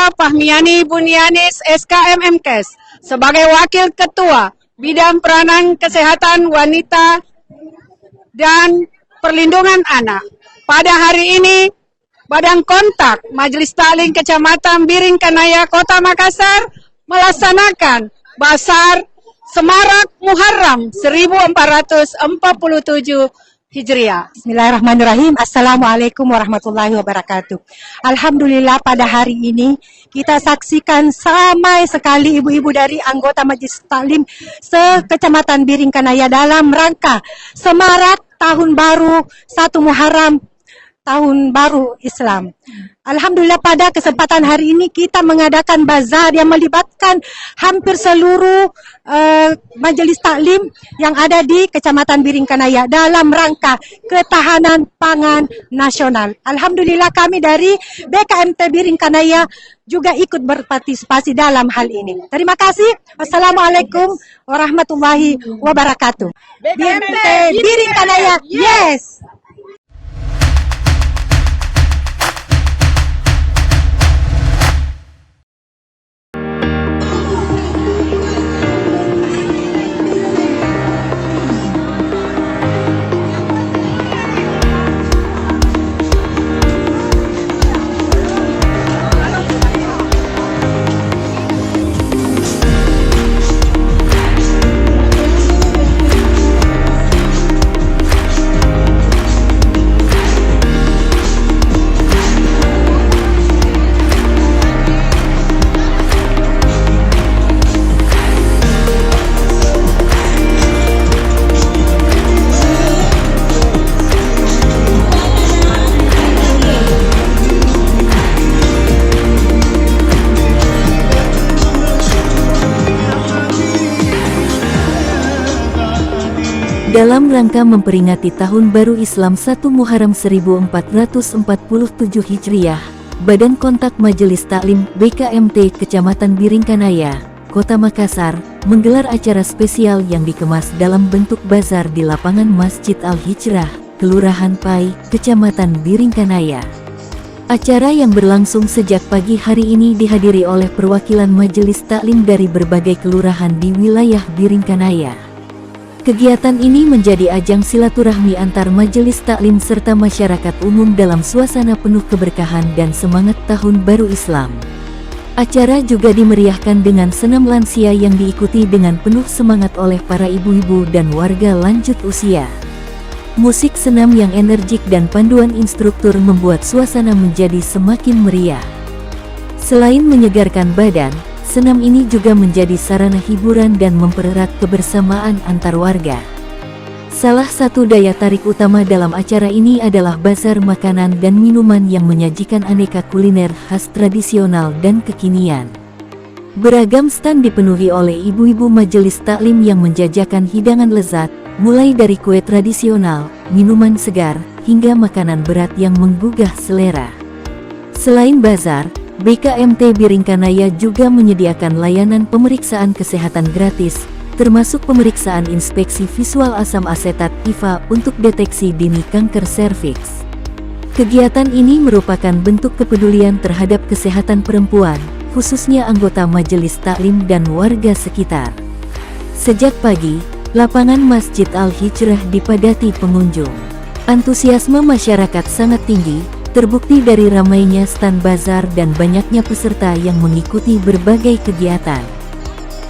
saya Fahmiani Bunianis SKM MKes sebagai Wakil Ketua Bidang Peranan Kesehatan Wanita dan Perlindungan Anak. Pada hari ini, Badan Kontak Majelis Taklim Kecamatan Biringkanaya Kota Makassar melaksanakan Basar Semarak Muharram 1447 Hijriah. Bismillahirrahmanirrahim. Assalamualaikum warahmatullahi wabarakatuh. Alhamdulillah pada hari ini kita saksikan ramai sekali ibu-ibu dari anggota Majelis Taklim se-Kecamatan Biringkanaya dalam rangka Semarak Tahun Baru 1 Muharram Tahun Baru Islam. Alhamdulillah pada kesempatan hari ini kita mengadakan bazar yang melibatkan hampir seluruh majelis taklim yang ada di Kecamatan Biringkanaya dalam rangka ketahanan pangan nasional. Alhamdulillah kami dari BKMT Biringkanaya juga ikut berpartisipasi dalam hal ini. Terima kasih. Wassalamualaikum warahmatullahi wabarakatuh. BKMT Biringkanaya, yes! Dalam rangka memperingati Tahun Baru Islam 1 Muharram 1447 Hijriah, Badan Kontak Majelis Taklim BKMT Kecamatan Biringkanaya, Kota Makassar, menggelar acara spesial yang dikemas dalam bentuk bazar di lapangan Masjid Al-Hijrah, Kelurahan Pai, Kecamatan Biringkanaya. Acara yang berlangsung sejak pagi hari ini dihadiri oleh perwakilan Majelis Taklim dari berbagai kelurahan di wilayah Biringkanaya. Kegiatan ini menjadi ajang silaturahmi antar majelis taklim serta masyarakat umum dalam suasana penuh keberkahan dan semangat Tahun Baru Islam. Acara juga dimeriahkan dengan senam lansia yang diikuti dengan penuh semangat oleh para ibu-ibu dan warga lanjut usia. Musik senam yang energik dan panduan instruktur membuat suasana menjadi semakin meriah. Selain menyegarkan badan, senam ini juga menjadi sarana hiburan dan mempererat kebersamaan antar warga. Salah satu daya tarik utama dalam acara ini adalah bazar makanan dan minuman yang menyajikan aneka kuliner khas tradisional dan kekinian. Beragam stand dipenuhi oleh ibu-ibu majelis taklim yang menjajakan hidangan lezat, mulai dari kue tradisional, minuman segar, hingga makanan berat yang menggugah selera. Selain bazar, BKMT Biringkanaya juga menyediakan layanan pemeriksaan kesehatan gratis, termasuk pemeriksaan inspeksi visual asam asetat (IVA) untuk deteksi dini kanker serviks. Kegiatan ini merupakan bentuk kepedulian terhadap kesehatan perempuan, khususnya anggota majelis taklim dan warga sekitar. Sejak pagi, lapangan Masjid Al-Hijrah dipadati pengunjung. Antusiasme masyarakat sangat tinggi, terbukti dari ramainya stand bazar dan banyaknya peserta yang mengikuti berbagai kegiatan.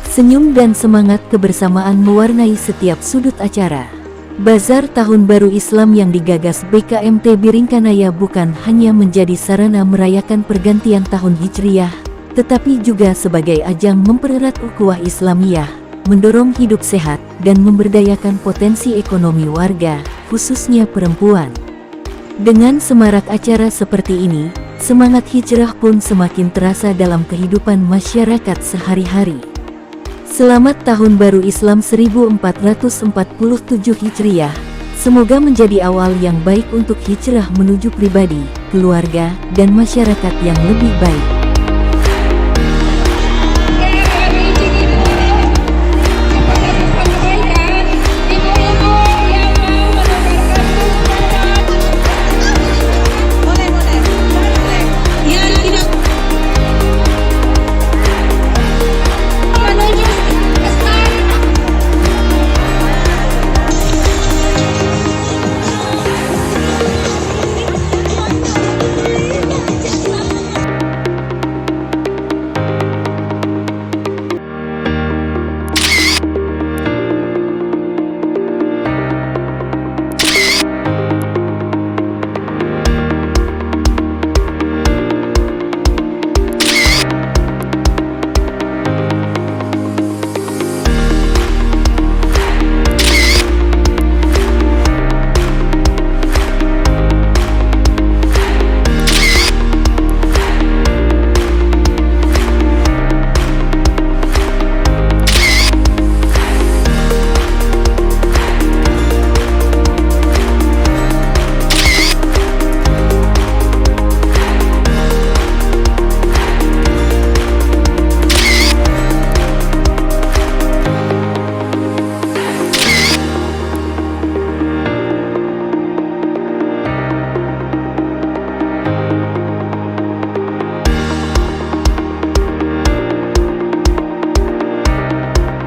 Senyum dan semangat kebersamaan mewarnai setiap sudut acara. Bazar Tahun Baru Islam yang digagas BKMT Biringkanaya bukan hanya menjadi sarana merayakan pergantian tahun Hijriah, tetapi juga sebagai ajang mempererat ukhuwah Islamiyah, mendorong hidup sehat, dan memberdayakan potensi ekonomi warga, khususnya perempuan. Dengan semarak acara seperti ini, semangat hijrah pun semakin terasa dalam kehidupan masyarakat sehari-hari. Selamat Tahun Baru Islam 1447 Hijriah. Semoga menjadi awal yang baik untuk hijrah menuju pribadi, keluarga, dan masyarakat yang lebih baik.